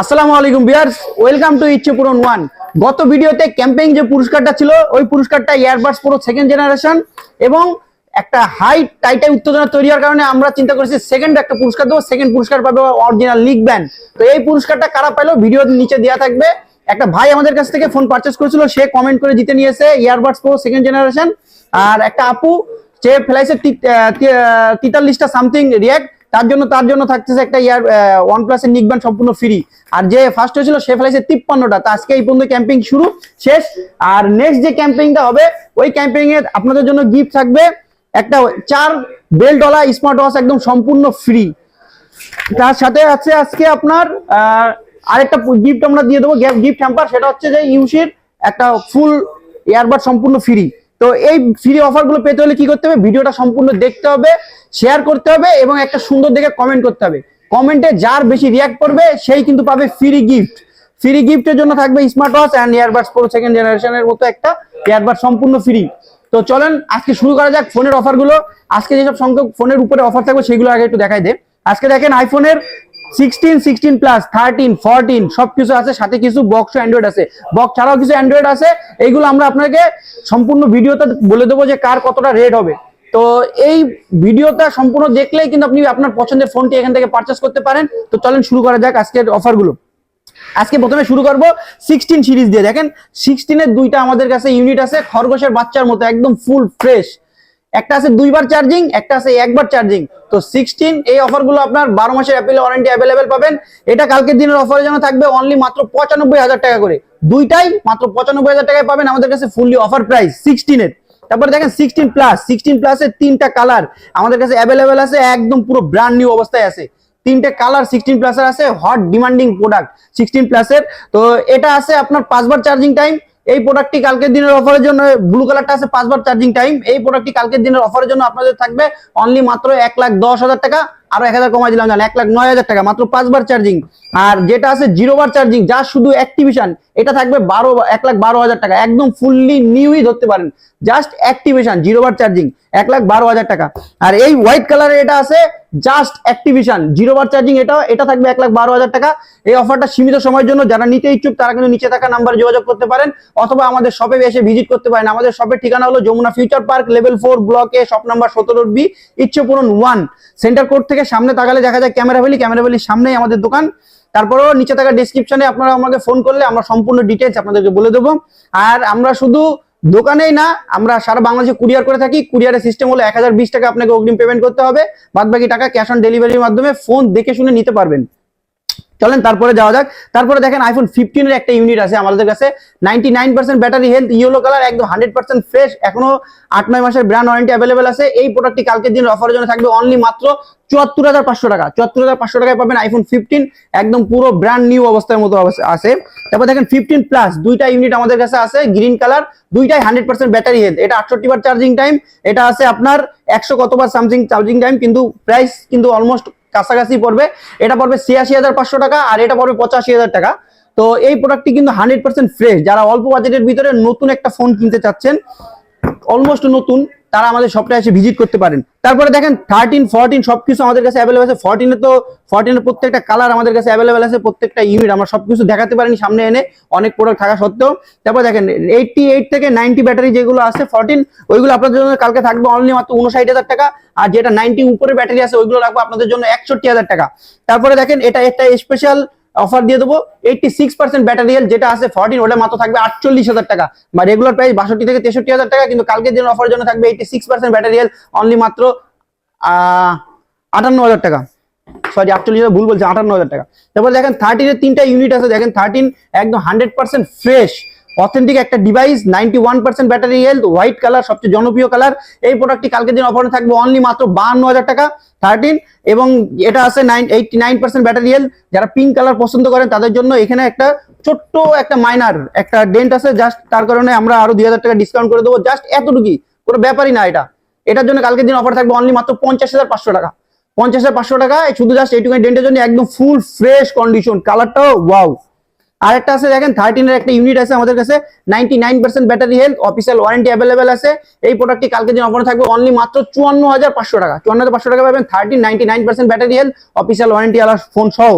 আসসালামু আলাইকুম viewers, welcome to ইচ্ছে পূরণ ওয়ান। গত ভিডিওতে ক্যাম্পেইন যে পুরস্কারটা ছিল ওই পুরস্কারটা ইয়ারবাডস প্রো সেকেন্ড জেনারেশন এবং একটা হাই টাইটাই উত্তেজনা তৈরি হওয়ার কারণে আমরা চিন্তা করেছি সেকেন্ড একটা পুরস্কার দেবো। সেকেন্ড পুরস্কার পাবে অরিজিনাল লিগ ব্যান্ড। তো এই পুরস্কারটা কারা পাইলো ভিডিওর নিচে দেওয়া থাকবে। একটা ভাই আমাদের কাছ থেকে ফোন পারচেস করেছিল, সে কমেন্ট করে জিতে নিয়েছে ইয়ারবাডস প্রো সেকেন্ড জেনারেশন। আর একটা আপু যে ফেলাইছে 43টা সামথিং রিয়াক্ট, তার জন্য থাকতেছে একটা OnePlus এর নিক ব্যান্ড সম্পূর্ণ ফ্রি। আর যে ফার্স্ট হয়েছিল সে ফেলাইছে 53টা। তো আজকে এই পর্যন্ত ক্যাম্পিং শুরু শেষ। আর নেক্সট যে ক্যাম্পিংটা হবে ওই ক্যাম্পিং এ আপনাদের জন্য গিফট থাকবে একটা 4 বেল্টওয়ালা স্মার্ট ওয়াচ একদম সম্পূর্ণ ফ্রি। তার সাথে আছে আজকে আপনার আরেকটা গিফট আমরা দিয়ে দেবো, গিফট হ্যাম্পার। সেটা হচ্ছে যে ইউসির একটা ফুল ইয়ারবাড সম্পূর্ণ ফ্রি। তো এই ফ্রি অফার গুলো পেতে হলে কি করতে হবে, ভিডিওটা সম্পূর্ণ দেখতে হবে, শেয়ার করতে হবে এবং একটা সুন্দর দেখে কমেন্ট করতে হবে। কমেন্টে যার বেশি রিয়াক্ট করবে সেই কিন্তু পাবে ফ্রি গিফট। ফ্রি গিফটের জন্য থাকবে smart watch and earbuds pro second জেনারেশনের মতো একটা ইয়ারবাড সম্পূর্ণ ফ্রি। তো চলেন আজকে শুরু করা যাক ফোনের অফার গুলো। আজকে যেসব সংখ্যক ফোনের উপরে অফার থাকবে সেগুলো আগে একটু দেখাই দে। আজকে দেখেন আইফোনের 16, 16 প্লাস, 13, 14 সবকিছু আছে, সাথে কিছু বক্স অ্যান্ড্রয়েড আছে, বক্স ছাড়াও কিছু অ্যান্ড্রয়েড আছে। এইগুলো আমরা আপনাকে সম্পূর্ণ ভিডিওতে বলে দেবো যে কার কতটা রেট হবে। তো এই ভিডিওটা সম্পূর্ণ দেখলেই কিন্তু আপনি আপনার পছন্দের ফোনটি এখান থেকে পারচেস করতে পারেন। তো চলেন শুরু করা যাক আজকের অফারগুলো। আজকে প্রথমে শুরু করবো 16 সিরিজ দিয়ে। দেখেন 16 এর দুইটা আমাদের কাছে ইউনিট আছে, খরগোশের বাচ্চার মতো একদম ফুল ফ্রেশ। একটা আছে 2বার চার্জিং, একটা আছে 1বার চার্জিং। তো 16 এই অফারগুলো আপনার 12 মাসের অ্যাপেল ওয়ারেন্টি অ্যাভেলেবেল পাবেন। এটা কালকের দিনের অফারের জন্য থাকবে অনলি মাত্র 95,000 টাকা করে। দুইটাই মাত্র 95,000 টাকায় পাবেন আমাদের কাছে ফুললি অফার প্রাইস 16 এর। তারপর দেখেন 16 প্লাস, 16 প্লাসের 3টা কালার আমাদের কাছে অ্যাভেলেবেল আছে, একদম পুরো ব্র্যান্ড নিউ অবস্থায় আছে। 3টে কালার 16 প্লাসের আছে, হট ডিমান্ডিং প্রোডাক্ট 16 প্লাসের। তো এটা আছে আপনার 5বার চার্জিং টাইম। এই প্রোডাক্টটি কালকের দিনের অফারের জন্য, ব্লু কালারটা আছে 5বার চার্জিং টাইম। এই প্রোডাক্টটি কালকের দিনের অফারের জন্য আপনাদের থাকবে অনলি মাত্র 1,10,000 টাকা। আরো 1000 কমাই দিলাম, জান 1,09,000 টাকা, মাত্র 5বার চার্জিং। আর যেটা আছে 0বার চার্জিং, যা শুধু অ্যাক্টিভেশন, এটা থাকবে 1,12,000 টাকা, একদম ফুললি নিউই ধরতে পারেন। জাস্ট অ্যাক্টিভেশন 0বার চার্জিং 1,12,000 টাকা। আর এই হোয়াইট কালারে এটা আছে জাস্ট অ্যাক্টিভেশন 0বার চার্জিং, এটা থাকবে 1,12,000 টাকা। এই অফারটা সীমিত সময়ের জন্য, যারা নিতে ইচ্ছুক তারা কিন্তু নিচে থাকা নাম্বারে যোগাযোগ করতে পারেন অথবা আমাদের শপে এসে ভিজিট করতে পারেন। আমাদের শপের ঠিকানা হলো যমুনা ফিউচার পার্ক, লেভেল 4 ব্লকে, শপ নাম্বার 17B, ইচ্ছে পূরণ 1। সেন্টার কোড থেকে সামনে তাকালে দেখা যায় ক্যামেরা ভ্যালির সামনেই আমাদের দোকান। তারপরেও নিচে থাকা ডেসক্রিপশনে আপনারা আমাকে ফোন করলে আমরা সম্পূর্ণ ডিটেইলস আপনাদেরকে বলে দেবো। আর আমরা শুধু দোকানেই না, আমরা সারা বাংলাদেশে কুরিয়ার করে থাকি। কুরিয়ারের সিস্টেম হলো 1020 টাকা আপনাকে অগ্রিম পেমেন্ট করতে হবে, বাদ বাকি টাকা ক্যাশ অন ডেলিভারির মাধ্যমে ফোন দেখে শুনে নিতে পারবেন। চলেন তারপরে যাওয়া যাক। তারপরে দেখেন আইফোন 15 এর একটা ইউনিট আছে আমাদের কাছে, 99% ব্যাটারি হেলথ, ইয়েলো কালার, একদম 100% ফ্রেশ, এখনো 8-9 মাসের ব্র্যান্ড ওয়ারেন্টি অ্যাভেলেবেল আছে। এই প্রোডাক্টটি কালকের দিনের অফারের জন্য থাকবে অনলি মাত্র 74,500 টাকা। 74,500 টাকায় পাবেন আইফোন 15, একদম পুরো ব্র্যান্ড নিউ অবস্থার মতো আছে। তারপর দেখেন 15 প্লাস, দুইটা ইউনিট আমাদের কাছে আছে, গ্রিন কালার, দুইটাই 100% ব্যাটারি হেলথ। এটা 68 বার চার্জিং টাইম, এটা আছে আপনার 100 কতবার সামথিং চার্জিং টাইম, কিন্তু প্রাইস কিন্তু অলমোস্ট কাছাকাছি পড়বে। এটা পড়বে 86,500 টাকা আর এটা পড়বে 85,000 টাকা। তো এই প্রোডাক্টটি কিন্তু 100% ফ্রেশ। যারা অল্প বাজেটের ভিতরে নতুন একটা ফোন কিনতে চাচ্ছেন, অলমোস্ট নতুন, তারা আমাদের শপটা এসে ভিজিট করতে পারেন। তারপরে দেখেন 13, 14 সবকিছু আমাদের কাছে অ্যাভেলেবল আছে। 14 এর প্রত্যেকটা কালার আমাদের কাছে অ্যাভেলেবল আছে, প্রত্যেকটা ইউনিট আমরা সবকিছু দেখাতে পারিনি সামনে এনে, অনেক প্রোডাক্ট থাকা সত্ত্বেও। তারপর দেখেন 88 থেকে 90 ব্যাটারি যেগুলো আছে 14, ওইগুলো আপনাদের জন্য কালকে থাকবে অনলি মাত্র 59,000 টাকা। আর যেটা 90 উপরে ব্যাটারি আছে ওইগুলো রাখবো আপনাদের জন্য 61,000 টাকা। তারপরে দেখেন এটা একটা স্পেশাল অফার দিয়ে দেবো, 86% ব্যাটারি হেলথ, যেটা আছে 14, ওটা মাত্র থাকবে 48,000 টাকা, বা রেগুলার প্রাইস 62 থেকে 63,000 টাকা, কিন্তু কালকের দিনের অফারের জন্য থাকবে 86% ব্যাটারি হেলথ অনলি মাত্র 58,000 টাকা। সরি 48, ভুল বলছি, 58,000 টাকা। তারপর দেখেন 13 এর 3টা ইউনিট আছে। দেখেন 13 একদম 100% ফ্রেশ অথেন্টিক একটা device, 91% battery health, white colour, সবচেয়ে জনপ্রিয় কালার। এই প্রোডাক্টটি কালকের দিন অফারে থাকবে অনলি মাত্র 52,000 টাকা 13। এবং এটা আছে 89% ব্যাটারি হেলথ। যারা পিঙ্ক কালার পছন্দ করেন তাদের জন্য এখানে একটা ছোট্ট একটা মাইনার একটা ডেন্ট আছে, জাস্ট তার কারণে আমরা আরো 2,000 টাকা ডিসকাউন্ট করে দেবো, জাস্ট এতটুকুই, কোনো ব্যাপারই না এটা। এটার জন্য কালকের দিন অফার থাকবে অনলি মাত্র 50,500 টাকা। 50,500 টাকা শুধু জাস্ট এইটুকু ডেন্টের জন্য, একদম ফুল ফ্রেশ কন্ডিশন, কালারটাও ওয়াও। আরেকটা আছে দেখেন 13 এর একটা ইউনিট আছে আমাদের কাছে, 99% battery health, official warranty available আছে। এই প্রোডাক্টটি কালকে দিন অফারে থাকবে অনলি মাত্র 54,500 টাকা। 54,500 টাকা পাবেন 13, 99% ব্যাটারি হেলথ, অফিসিয়াল ওয়ারেন্টি আলা ফোন সহ।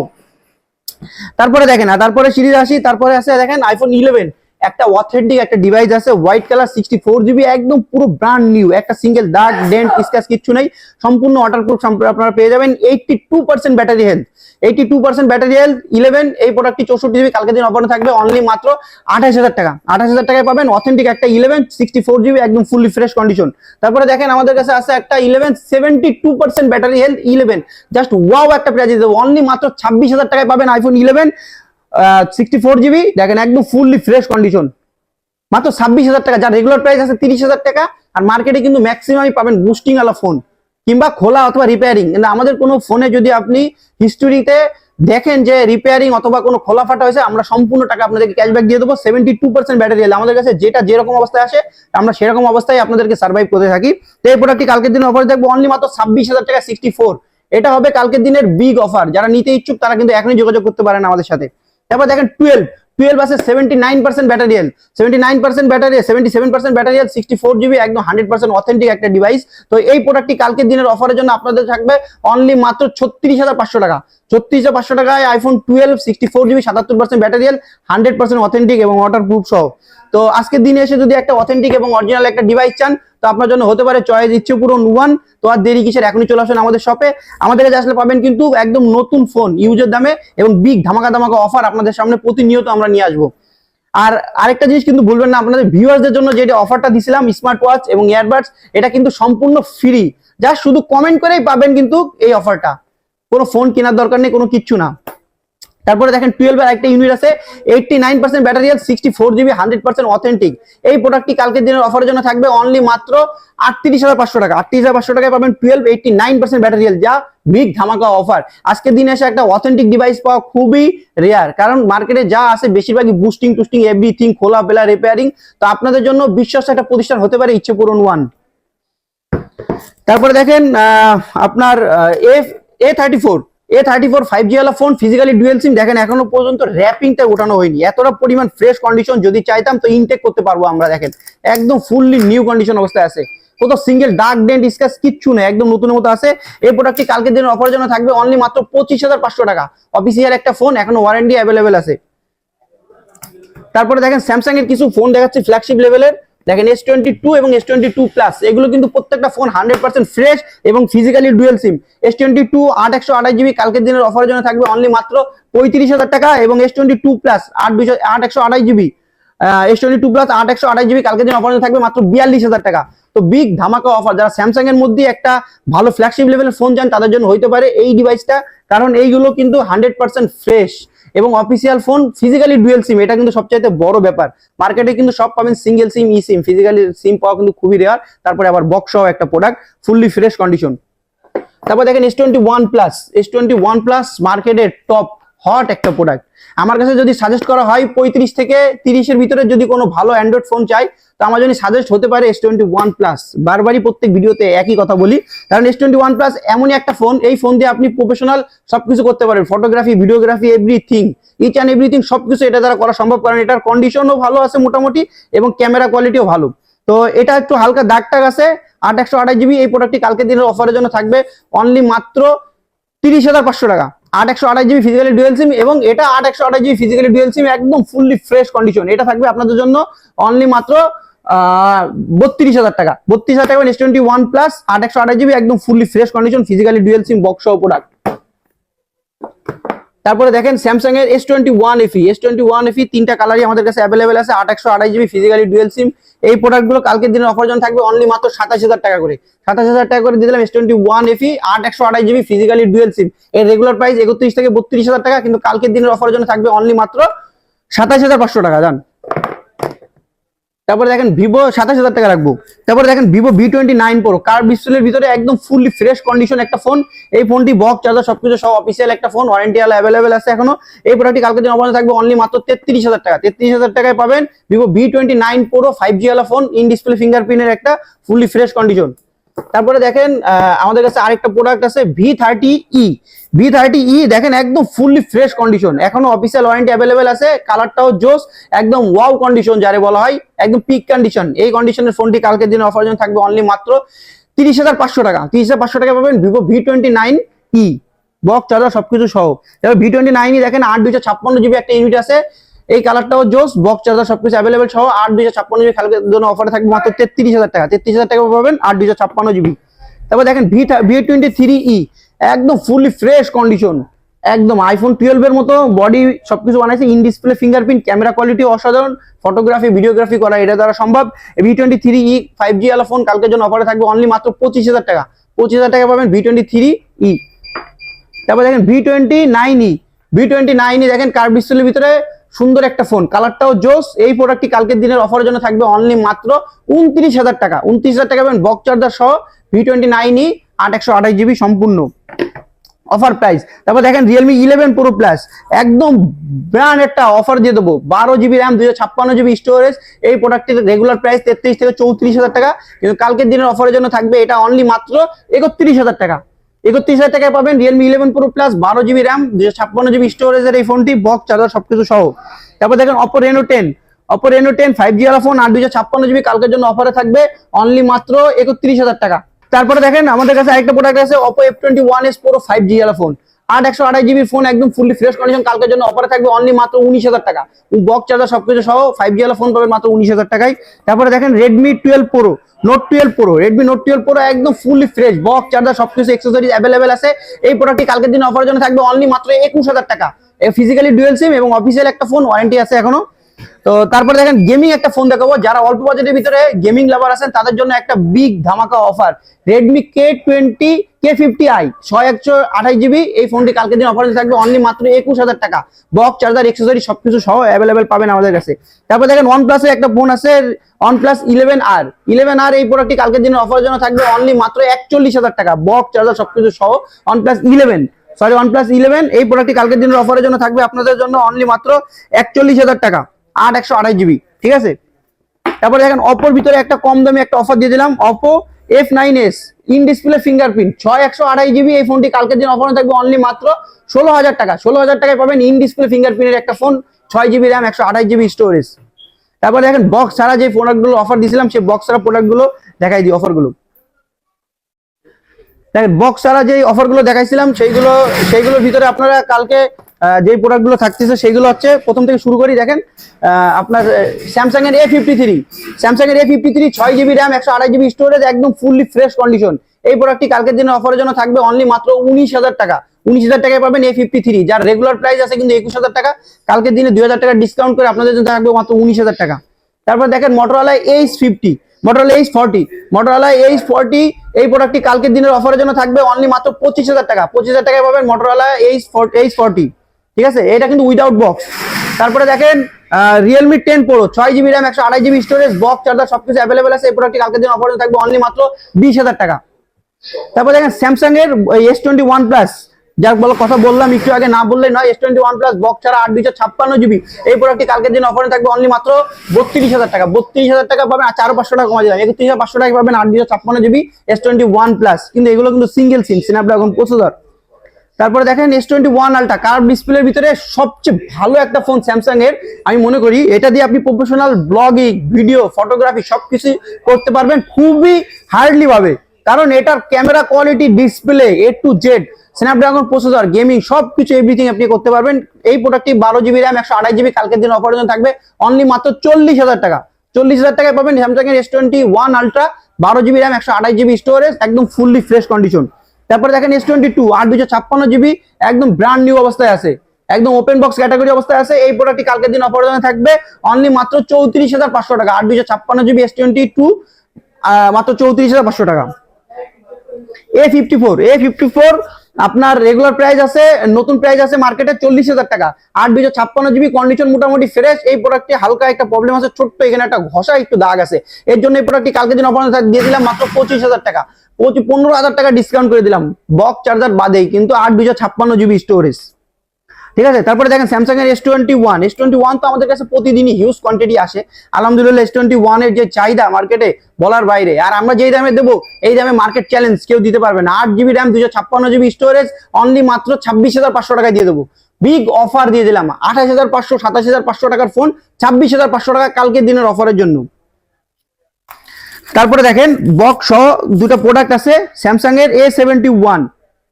তারপরে দেখেন, আর তারপরে সিরিজ আসি, তারপরে আছে দেখেন আইফোন 11, একটা অথেন্টিক একটা ডিভাইস আছে, হোয়াইট কালার, 64 GB, একদম পুরো ব্র্যান্ড নিউ, একটা সিঙ্গেল দাগ ডেন্ট স্ক্র্যাচ কিচ্ছু নেই, সম্পূর্ণ ওয়াটারপ্রুফ আপনারা পেয়ে যাবেন। 82% ব্যাটারি হেলথ, 82% ব্যাটারি হেলথ 11। এই প্রোডাক্টটি 64 GB, কালকে দিন অফারে থাকবে অনলি মাত্র 28,000 টাকা। 28,000 টাকায় পাবেন অথেন্টিক একটা 11 64 GB, একদম ফুললি ফ্রেশ কন্ডিশন। তারপরে দেখেন আমাদের কাছে আছে একটা 11 72% ব্যাটারি হেলথ 11, জাস্ট ওয়াও একটা প্রাইস দেবো, অনলি মাত্র 26,000 টাকায় পাবেন আইফোন 11 64 GB, দেখেন একদম ফুললি ফ্রেশ কন্ডিশন, মাত্র 26,000 টাকা, যার রেগুলার প্রাইস আছে 30,000 টাকা। আর মার্কেটে কিন্তু ম্যাক্সিমামই পাবেন বুস্টিং আলা ফোন কিংবা খোলা অথবা রিপেয়ারিং, কিন্তু আমাদের কোনো ফোনে যদি আপনি হিস্টোরিতে দেখেন যে রিপেয়ারিং অথবা কোনো খোলা ফাটা হয়েছে, আমরা সম্পূর্ণ টাকা আপনাদেরকে ক্যাশব্যাক দিয়ে দেবো। 72% ব্যাটারি হেলথ, আমাদের কাছে যেটা যেরকম অবস্থায় আসে আমরা সেরকম অবস্থায় আপনাদেরকে সার্ভাইভ করতে থাকি। তো এই প্রোডাক্টটি কালকের দিনে অফারে থাকবে অনলি মাত্র 26,000 টাকা 64। এটা হবে কালকের দিনের বিগ অফার, যারা নিতে ইচ্ছুক তারা কিন্তু এখনই যোগাযোগ করতে পারেন আমাদের সাথে। তারপর দেখেন 12 আছে 79% battery health, 79% battery, 77% battery health, 64 GB, একদম 100% অথেন্টিক একটা ডিভাইস। তো এই প্রোডাক্টটি কালকের দিনের অফারের জন্য আপনাদের থাকবে অনলি মাত্র 36,500 টাকা। 36,500 টাকায় iPhone 12 64 GB, 77% battery health, 100% authentic এবং ওয়াটারপ্রুফ সহ। তো আজকের দিনে এসে যদি একটা অথেন্টিক এবং অরিজিনাল একটা ডিভাইস চান, তো আপনার জন্য হতে পারে চয়েস ইচ্ছেপূরণ 1। তো আর দেরি কিসের, এখনই চলে আসুন আমাদের শপে। আমাদের কাছে আসলে পাবেন কিন্তু একদম নতুন ফোন ইউজের দামে এবং বিগ ধামাকা ধামাকা অফার আপনাদের সামনে প্রতিনিয়ত আমরা নিয়ে আসবো। আর আরেকটা জিনিস কিন্তু ভুলবেন না, আপনাদের ভিউয়ারদের জন্য যে অফারটা দিছিলাম স্মার্ট ওয়াচ এবং ইয়ারবাডস, এটা কিন্তু সম্পূর্ণ ফ্রি, যা শুধু কমেন্ট করেই পাবেন কিন্তু এই অফারটা, কোনো ফোন কেনার দরকার নেই, কোনো কিচ্ছু না। তারপরে দেখেন 12 এর একটা ইউনিট আছে, 89% ব্যাটারি হেলথ, 64 GB, 100% অথেন্টিক। এই প্রোডাক্টটি কালকের দিনের অফারের জন্য থাকবে অনলি মাত্র 38,500 টাকা। 38,500 টাকায় পাবেন 12 89% ব্যাটারি হেলথ, যা বিগ ধামাকা অফার। আজকের দিনে এসে একটা অথেন্টিক ডিভাইস পাওয়া খুবই রেয়ার, কারণ মার্কেটে যা আছে বেশিরভাগই বুস্টিং টুস্টিং এভরিথিং, খোলা বেলা রিপেয়ারিং। তো আপনাদের জন্য বিশ্বস্ত একটা প্রতিষ্ঠান হতে পারে ইচ্ছেপূরণ 1। তারপরে দেখেন আপনার A34 5G ওয়ালা ফোন, ফিজিক্যালি ডুয়েল সিম, দেখেন এখনো পর্যন্ত র্যাপিংটা ওঠানো হয়নি, এতটা পরিমাণ ফ্রেশ কন্ডিশন, যদি চাইতাম তো ইনটেক করতে পারবো আমরা। দেখেন একদম ফুললি নিউ কন্ডিশন অবস্থায় আছে, কোথাও সিঙ্গেল ডার্ক ডেন্ট স্ক্র্যাচ কিচ্ছু নেই, একদম নতুনের মতো আছে। এই প্রোডাক্টটি কালকের দিনের অফারের জন্য থাকবে অনলি মাত্র 25,500 টাকা। অফিসিয়াল একটা ফোন, এখনো ওয়ারেন্টি অ্যাভেলেবেল আছে। তারপরে দেখেন স্যামসাং এর কিছু ফোন দেখাচ্ছি ফ্ল্যাগশিপ লেভেলের, দেখেন S22 এবং S22 প্লাস, এগুলো কিন্তু প্রত্যেকটা ফোন 100% ফ্রেশ এবং ফিজিক্যালি ডুয়েল সিম। S22 8/128 GB কালকের দিনের অফারের জন্য থাকবে অনলি মাত্র 35,000 টাকা, এবং S22 plus 8/128 GB, S22 plus 8/128 GB কালকের দিনের অফারের জন্য থাকবে মাত্র 42,000 টাকা। তো বিগ ধামাকা অফার, যারা স্যামসাং এর মধ্যে একটা ভালো ফ্ল্যাগশিপ লেভেলের ফোন চান তাদের জন্য হইতে পারে এই ডিভাইসটা, কারণ এইগুলো কিন্তু 100% ফ্রেশ এবং অফিসিয়াল ফোন, ফিজিক্যালি ডুয়েল সিম, এটা কিন্তু সবচাইতে বড় ব্যাপার। মার্কেটে কিন্তু সব পাবেন সিঙ্গেল সিম, ই সিম, ফিজিক্যালি সিম পাওয়া কিন্তু খুবই রেয়ার। তারপরে আবার বক্স সহ একটা প্রোডাক্ট, ফুললি ফ্রেশ কন্ডিশন। তারপর দেখেন S21 প্লাস মার্কেটের টপ হট একটা প্রোডাক্ট। আমার কাছে যদি সাজেস্ট করা হয় 35 থেকে 30 এর ভিতরে যদি কোনো ভালো অ্যান্ড্রয়েড ফোন চাই, তো আমার জন্য সাজেস্ট হতে পারে S21 প্লাস। বারবারই প্রত্যেক ভিডিওতে একই কথা বলি, কারণ S21 প্লাস এমনই একটা ফোন, এই ফোন দিয়ে আপনি প্রফেশনাল সবকিছু করতে পারেন, photography, videography, everything, each and everything সবকিছু এটা দ্বারা করা সম্ভব, কারণ এটার কন্ডিশনও ভালো আছে মোটামুটি এবং ক্যামেরা কোয়ালিটিও ভালো। তো এটা একটু হালকা দাগ টাগ আছে, 8/128 GB। এই প্রোডাক্টটি কালকের দিনের অফারের জন্য থাকবে অনলি মাত্র 30,500 টাকা। 8/128 GB ফিজিক্যালি ডুয়েল সিম, এবং এটা 8/128 GB ফিজিক্যালি ডুয়েল সিম, একদম ফুললি ফ্রেশ কন্ডিশন। এটা থাকবে আপনাদের জন্য অনলি মাত্র 32,000 টাকা। 32,000 টাকা S21 প্লাস 8/128 GB, একদম fully fresh condition, physically dual sim, box সহ প্রোডাক্ট। তারপরে দেখেন স্যামসাং এর S21 FE, তিনটা কালারই আমাদের কাছে অ্যাভেলেবেল আছে, 8/128 GB ফিজিক্যালি ডুয়েল সিম। এই প্রোডাক্টগুলো কালকের দিনের অফার জন্য থাকবে অনলি মাত্র 27,000 টাকা করে। 27,000 টাকা করে দিয়ে দিলাম S21 FE 8/128 GB physically dual sim. এর রেগুলার প্রাইস 31 থেকে 32,000 টাকা, কিন্তু কালকের দিনের অফারের জন্য থাকবে অনলি মাত্র 27,500 টাকা। জান, তারপরে দেখেন ভিভো 27,000 টাকা রাখবো। তারপরে দেখেন ভিভো V29 Pro, কার্ভ ডিসপ্লের ভিতরে একদম ফুললি ফ্রেশ কন্ডিশন একটা ফোন। এই ফোনটি বক্স চার্জার সবকিছু সব অফিসিয়াল একটা ফোন, ওয়ারেন্টি আলা অ্যাভেলেবেল আছে এখনো। এই প্রোডাক্টটি কালকে দিন অফারে থাকবে অনলি মাত্র 33,000 টাকা। 33,000 টাকায় পাবেন ভিভো V29 Pro 5G আলা ফোন, ইন ডিসপ্লে ফিঙ্গারপ্রিন্টের একটা ফুললি ফ্রেশ কন্ডিশন। তারপরে দেখেন আমাদের কাছে আরেকটা প্রোডাক্ট আছে V30e, দেখেন একদম ফুললি ফ্রেশ কন্ডিশন, এখনো অফিসিয়াল ওয়ারেন্টি অ্যাভেলেবেল আছে, কালারটাও জোস, একদম ওয়াও কন্ডিশন যারে বলা হয়, একদম পিক কন্ডিশন। এই কন্ডিশনের ফোনটি কালকের দিনে অফার জন্য থাকবে অনলি মাত্র 30,500 টাকা। 30,500 টাকা পাবেন ভিভো V29e। বক্স চার্জার সবকিছু সহ। এবার V29 দেখেন 8 256 GB একটা ইউনিট আছে, এই কালারটাও জোস, বক্স চার্জার সবকিছু অ্যাভেলেবেল সহ 8 256 GB কালকের জন্য অফারে থাকবে মাত্র 33,000 টাকা। 33,000 টাকা পাবেন 8 256 GB। তারপর দেখেন V23E একদম ফুললি ফ্রেশ কন্ডিশন, একদম আইফোন 12 এর মতো বডি সবকিছু বানাইছে, in display fingerprint, camera quality অসাধারণ, ফটোগ্রাফি ভিডিওগ্রাফি করা এটা দ্বারা সম্ভব। V23E 5G আলা ফোন কালকের জন্য অফারে থাকবে অনলি মাত্র 25,000 টাকা। 25,000 টাকা পাবেন V23E। তারপর দেখেন V29E দেখেন কার্ভ ডিসপ্লের ভিতরে সুন্দর একটা ফোন, কালারটাও জোস। এই প্রোডাক্টটি কালকের দিনের অফারের জন্য থাকবে অনলি মাত্র 29,000 টাকা। 29,000 টাকা পাবেন বক্স চার্জার সহ V29E 8/128GB সম্পূর্ণ অফার প্রাইস। তারপর দেখেন Realme 11 Pro Plus একদম ব্র্যান্ড একটা অফার দিয়ে দেবো, 12GB RAM 256GB স্টোরেজ। এই প্রোডাক্টের রেগুলার প্রাইস 33 থেকে 34,000 টাকা, কিন্তু কালকের দিনের অফারের জন্য থাকবে এটা অনলি মাত্র 31,000 টাকা। 31,000 টাকায় পাবেন Realme 11 Pro Plus 12GB RAM 256GB স্টোরেজের এই ফোনটি, বক্স চার্জার সবকিছু সহ। তারপর দেখেন Oppo Reno 10 5G আলা ফোন 8 256GB কালকের জন্য অফারে থাকবে অনলি মাত্র 31,000 টাকা। তারপরে দেখেন আমাদের কাছে আরেকটা প্রোডাক্ট আছে Oppo F21s Pro 5G আলা ফোন, 8/128GB ফোন, একদম ফুললি ফ্রেশ কন্ডিশন, কালকের জন্য অফারে থাকবে অনলি মাত্র 19,000 টাকা। বক্স চার্জার সবকিছু সহ 5G আলা ফোন পাবেন মাত্র 19,000 টাকায়। তারপরে দেখেন Redmi Note 12 Pro একদম ফুললি ফ্রেশ, বক্স চার্জার সবকিছু অ্যাকসেসরিজ অ্যাভেলেবেল আছে। এই প্রোডাক্টটি কালকের দিনে অফারের জন্য থাকবে অনলি মাত্র 21,000 টাকা। ফিজিক্যালি ডুয়াল সিম এবং অফিসিয়াল একটা ফোন, ওয়ারেন্টি আছে এখনো। তো তারপরে দেখেন গেমিং একটা ফোন দেখাবো, যারা অল্প বাজেটের ভিতরে গেমিং লাভার আছেন তাদের জন্য একটা বিগ ধামাকা অফার, Redmi K50i 6/128GB। এই ফোনটি কালকের দিন অফারে থাকবে অনলি মাত্র 21,000 টাকা। বক্স চার্জার অ্যাকসেসরি সবকিছু সহ অ্যাভেলেবেল পাবেন আমাদের কাছে। তারপর দেখেন OnePlus এর একটা ফোন আছে OnePlus 11R। এই প্রোডাক্টটি কালকের দিনের অফারের জন্য থাকবে অনলি মাত্র 41,000 টাকা। বক্স চার্জার সবকিছু সহ OnePlus 11 এই প্রোডাক্টটি কালকের দিনের অফারের জন্য থাকবে আপনাদের জন্য অনলি মাত্র 41,000 টাকা, 8/128GB। ঠিক আছে। তারপরে দেখেন অপোর ভিতরে একটা কম দামে একটা অফার দিয়ে দিলাম, Oppo F9s in display fingerprint 6/128GB। এই ফোনটি কালকের দিন অফারে থাকবে অনলি মাত্র 16,000 টাকা। 16,000 টাকায় পাবেন ইন ডিসপ্লে ফিঙ্গারপ্রিন্টের একটা phone, 6GB RAM 128GB storage. তারপরে দেখেন বক্স ছাড়া যে প্রোডাক্টগুলো অফার দিয়েছিলাম সেই বক্স ছাড়া প্রোডাক্টগুলো দেখাই দিই অফারগুলো। দেখেন বক্স ছাড়া যে অফারগুলো দেখাইছিলাম সেইগুলোর ভিতরে আপনারা কালকে যে প্রোডাক্টগুলো থাকতেছে সেইগুলো হচ্ছে, প্রথম থেকে শুরু করি। দেখেন আপনার স্যামসাং এর A53 6GB RAM 128GB storage, একদম ফুললি ফ্রেশ কন্ডিশন। এই প্রোডাক্টটি কালকের দিনে অফারের জন্য থাকবে অনলি মাত্র 19,000 টাকা। 19,000 টাকায় পাবেন A53, যার রেগুলার প্রাইস আছে কিন্তু 21,000 টাকা। কালকের দিনে 2,000 টাকা ডিসকাউন্ট করে আপনাদের জন্য থাকবে মাত্র 19,000 টাকা। তারপর দেখেন Motorola H40 এই প্রোডাক্টটি কালকের দিনের অফারের জন্য থাকবে অনলি মাত্র 25,000 টাকা। 25,000 টাকায় পাবেন Motorola H40। ঠিক আছে, এটা কিন্তু উইদাউট বক্স। তারপরে দেখেন Realme 10 Pro 6GB RAM 128GB storage, box charger সবকিছু অ্যাভেলেবেল আছে। এই প্রোডাক্টটি কালকের দিন অফারে থাকবে অনলি মাত্র 20,000 টাকা। তারপর দেখেন স্যামসাং এর S21 প্লাস, যার কথা বললাম একটু আগে, না বললেই নয়, S21 প্লাস বক্স ছাড়া 8 256GB। এই প্রোডাক্টটি কালকের দিন অফারে থাকবে অনলি মাত্র 32,000 টাকা। 32,000 টাকা পাবেন, আর 400-500 টাকা কমে দিলাম, 31,500 টাকা পাবেন 8 256GB S21 প্লাস। কিন্তু এগুলো কিন্তু সিঙ্গেল সিম, স্ন্যাপড্রাগন প্রসেসর। তারপরে দেখেন S21 আলট্রা কার্ভ ডিসপ্লের ভিতরে সবচেয়ে ভালো একটা ফোন স্যামসাং এর, আমি মনে করি এটা দিয়ে আপনি প্রফেশনাল ব্লগিং, ভিডিও, ফটোগ্রাফি সবকিছু করতে পারবেন খুবই হার্ডলি ভাবে, কারণ এটার camera quality, display A to Z, Snapdragon processor, gaming সবকিছু এভরিথিং আপনি করতে পারবেন। এই প্রোডাক্টটি 12GB RAM 128GB কালকের দিন অফারের জন্য থাকবে অনলি মাত্র 40,000 টাকা। 40,000 টাকায় পাবেন স্যামসাং এর S21 ultra 12GB RAM 128GB storage, একদম ফুললি ফ্রেশ কন্ডিশন। তারপরে দেখেন S22 8 256GB একদম ব্র্যান্ড নিউ অবস্থায় আছে, একদম ওপেন বক্স ক্যাটাগরি অবস্থায় আছে। এই প্রোডাক্টটি কালকের দিন অফারের জন্য থাকবে অনলি মাত্র 34,500 টাকা। 8 256GB S22 মাত্র 34,500 টাকা। A54 আপনার রেগুলার প্রাইস আছে, নতুন প্রাইস আছে মার্কেটে 40,000 টাকা। 8 256GB কন্ডিশন মোটামুটি ফ্রেশ। এই প্রোডাক্টে হালকা একটা প্রবলেম আছে, ছোট্ট এখানে একটা ঘষা একটু দাগ আছে, এর জন্য এই প্রোডাক্টটি কালকের দিন অফার দিয়ে দিলাম মাত্র 25,000 টাকা। 15,000 টাকা ডিসকাউন্ট করে দিলাম বক্স চার্জার বাদেই, কিন্তু 8 256GB স্টোরেজ। ঠিক আছে। তারপরে দেখেন স্যামসাং এর S21 তো আমাদের কাছে প্রতিদিনই হিউজ কোয়ান্টিটি আসে, আলহামদুলিল্লাহ। S21 এর যে চাহিদা মার্কেটে বলার বাইরে, আর আমরা যেই দামে দেবো এই দামে মার্কেট চ্যালেঞ্জ কেউ দিতে পারবে না। 8GB RAM 256GB storage only মাত্র 26,500 টাকা দিয়ে দেবো। বিগ অফার দিয়ে দিলাম, 28,500 27,500 টাকার ফোন 26,500 টাকা কালকের দিনের অফারের জন্য। তারপরে দেখেন বক্স সহ দুটো প্রোডাক্ট আছে স্যামসাং এর A71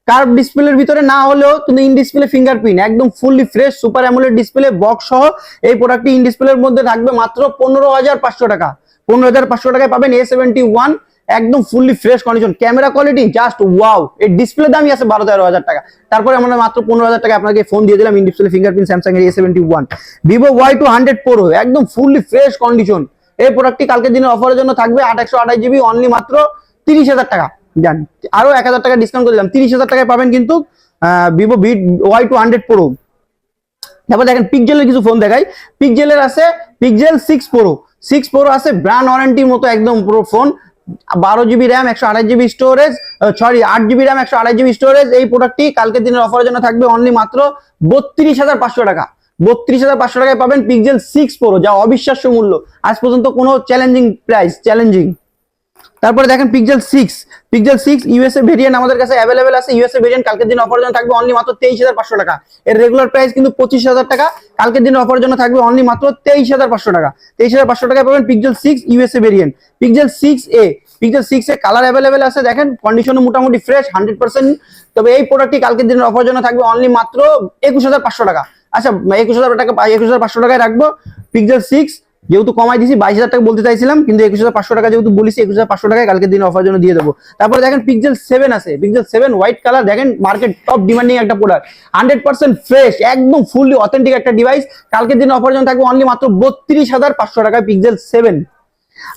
কার্ভ ডিসপ্লের ভিতরে না হলেও কিন্তু ইন ডিসপ্লে ফিঙ্গারপ্রিন্ট, একদম fully fresh super AMOLED display box সহ এই প্রোডাক্টটি ইন ডিসপ্লের মধ্যে থাকবে মাত্র 15,500 টাকা। 15,500 টাকায় পাবেন A71, একদম fully fresh condition, camera quality just wow. এই ডিসপ্লে দামই আছে 12-13,000 টাকা, তারপরে আমরা মাত্র 15,000 টাকা আপনাকে ফোন দিয়ে দিলাম ইন ডিসপ্লে ফিঙ্গারপ্রিন্ট স্যামসাং এর A71। ভিভো Y200 Pro, একদম ফুললি ফ্রেশ কন্ডিশন। এই প্রোডাক্টটি কালকের দিনের অফারের জন্য থাকবে 828 জিবি অনলি মাত্র 30,000 টাকা। জান আরো 1,000 টাকা ডিসকাউন্ট করে দিলাম, 30,000 টাকায় পাবেন কিন্তু ভিভো Y200 Pro। তারপর দেখেন পিক্সেলের কিছু ফোন দেখাই। পিক্সেলের আছে পিক্সেল 6 Pro আছে, ব্র্যান্ড ওয়ারেন্টির মতো একদম পুরো phone. 12 GB RAM 128 GB storage, 8 GB RAM 128 GB storage. এই প্রোডাক্টটি কালকের দিনের অফারের জন্য থাকবে অনলি মাত্র 32,500 টাকা। 32,500 টাকায় পাবেন পিক্সেল 6 Pro, যা অবিশ্বাস্য মূল্য, আজ পর্যন্ত কোনো চ্যালেঞ্জিং প্রাইস, চ্যালেঞ্জিং। তারপরে দেখেন পিক্সেল 6 ইউএসএ ভেরিয়েন্ট আমাদের কাছে অ্যাভেলেবেল আছে। ইউএসএ ভেরিয়েন্ট কালকের দিন অফারের জন্য থাকবে অনলি মাত্র 23,500 টাকা। এর রেগুলার প্রাইস কিন্তু 25,000 টাকা, কালকের দিন অফারের জন্য থাকবে অনলি মাত্র 23,500 টাকা। 23,500 টাকায় পাবেন pixel 6 USA variant. Pixel 6a colour available আছে, দেখেন কন্ডিশনও মোটামুটি ফ্রেশ 100%। তবে এই প্রোডাক্টটি কালকের দিনের অফারের জন্য থাকবে অনলি মাত্র 21,500 টাকা। আচ্ছা 21,500 টাকায় রাখবো পিক্সেল 6, যেহেতু কমাই দিছি 22,000 টাকা বলতে চাইছিলাম, কিন্তু 21,500 টাকা যেহেতু বলেছি 21,500 টাকায় কালকের দিন অফার জন্য দিয়ে দেবো। তারপরে দেখেন পিক্সেল 7 আছে, পিক্সেল 7 হোয়াইট কালার, দেখেন মার্কেট টপ ডিমান্ডিং একটা প্রোডাক্ট, 100% ফ্রেশ, একদম ফুললি অথেন্টিক একটা ডিভাইস। কালকের দিন অফার জন্য থাকবে অনলি মাত্র 32,500 টাকায় পিক্সেল 7।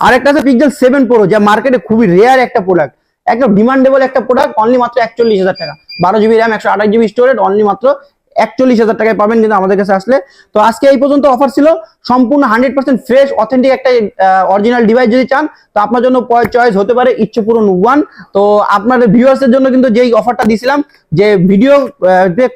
আরেকটা আছে পিক্সেল 7 Pro, যা মার্কেটে খুবই রেয়ার একটা প্রোডাক্ট, একদম ডিমান্ডেবল একটা প্রোডাক্ট, অনলি মাত্র 41,000 টাকা। 12 GB RAM 128 GB storage, only মাত্র 41,000 টাকায় পাবেন কিন্তু আমাদের কাছে আসলে। তো আজকে এই পর্যন্ত অফার ছিল, সম্পূর্ণ 100% ফ্রেশ অথেন্টিক একটা অরিজিনাল ডিভাইস যদি চান তো আপনার জন্য চয়েস হতে পারে ইচ্ছেপূরণ 1। তো আপনাদের ভিউয়ার্সের জন্য কিন্তু যেই অফারটা দিয়েছিলাম, যে ভিডিও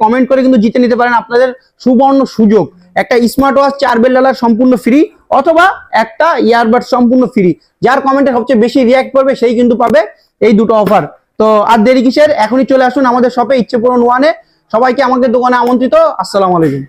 কমেন্ট করে কিন্তু জিতে নিতে পারেন আপনাদের সুবর্ণ সুযোগ, একটা স্মার্ট ওয়াচ 4 বেল ডলার সম্পূর্ণ ফ্রি, অথবা একটা ইয়ারবাড সম্পূর্ণ ফ্রি। যার কমেন্টে সবচেয়ে বেশি রিয়াক্ট করবে সেই কিন্তু পাবে এই দুটো অফার। তো আর দেরি কিসের, এখনই চলে আসুন আমাদের শপে ইচ্ছেপূরণ 1-এ। সবাইকে আমাদের দোকানে আমন্ত্রিত। আসসালামু আলাইকুম।